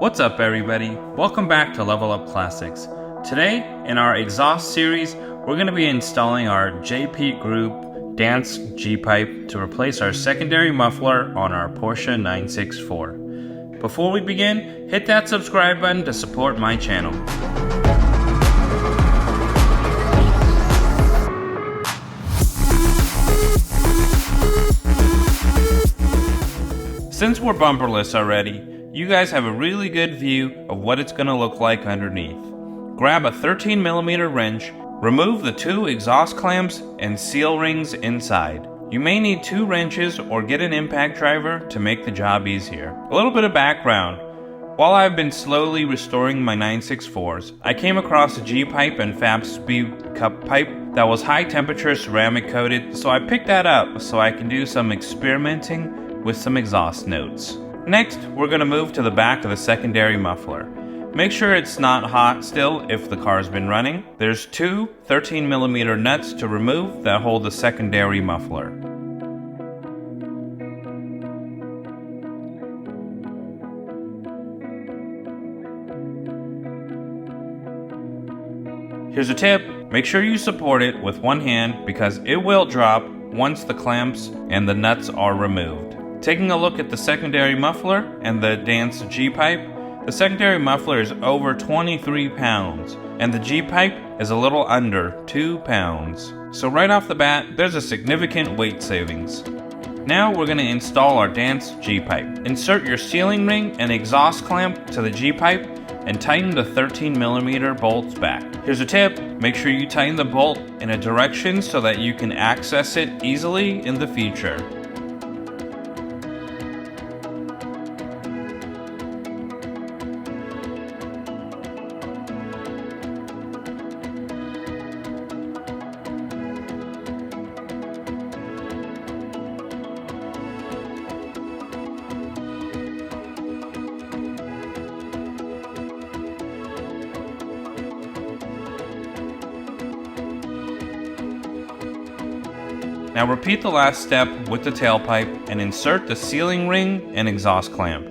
What's up everybody? Welcome back to Level Up Classics. Today, in our exhaust series, we're going to be installing our GPipe Group Dansk GPipe to replace our secondary muffler on our Porsche 964. Before we begin, hit that subscribe button to support my channel. Since we're bumperless already, you guys have a really good view of what it's going to look like underneath. Grab a 13mm wrench, remove the two exhaust clamps and seal rings inside. You may need 2 wrenches or get an impact driver to make the job easier. A little bit of background. While I've been slowly restoring my 964s, I came across a GPipe and Fab Speed cup pipe that was high temperature ceramic coated, so I picked that up so I can do some experimenting with some exhaust notes. Next, we're going to move to the back of the secondary muffler. Make sure it's not hot still if the car's been running. There's 2 13mm nuts to remove that hold the secondary muffler. Here's a tip, make sure you support it with one hand because it will drop once the clamps and the nuts are removed. Taking a look at the secondary muffler and the Dansk GPipe, the secondary muffler is over 23 pounds and the GPipe is a little under 2 pounds. So right off the bat, there's a significant weight savings. Now we're going to install our Dansk GPipe. Insert your sealing ring and exhaust clamp to the GPipe and tighten the 13mm bolts back. Here's a tip, make sure you tighten the bolt in a direction so that you can access it easily in the future. Now repeat the last step with the tailpipe and insert the sealing ring and exhaust clamp.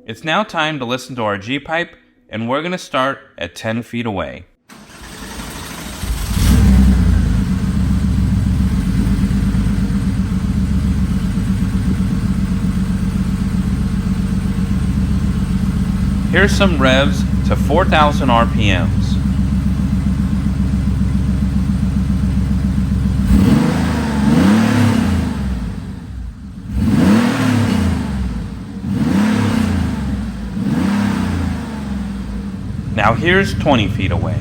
It's now time to listen to our GPipe, and we're going to start at 10 feet away. Here's some revs to 4,000 RPMs. Now here's 20 feet away.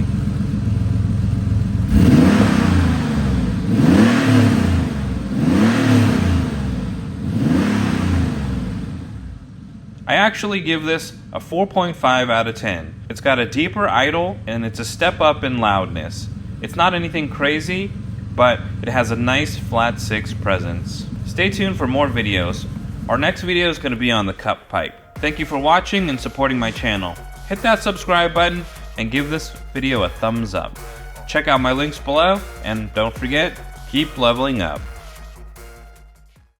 I actually give this a 4.5 out of 10. It's got a deeper idle and it's a step up in loudness. It's not anything crazy, but it has a nice flat 6 presence. Stay tuned for more videos. Our next video is going to be on the cup pipe. Thank you for watching and supporting my channel. Hit that subscribe button and give this video a thumbs up. Check out my links below and don't forget, keep leveling up.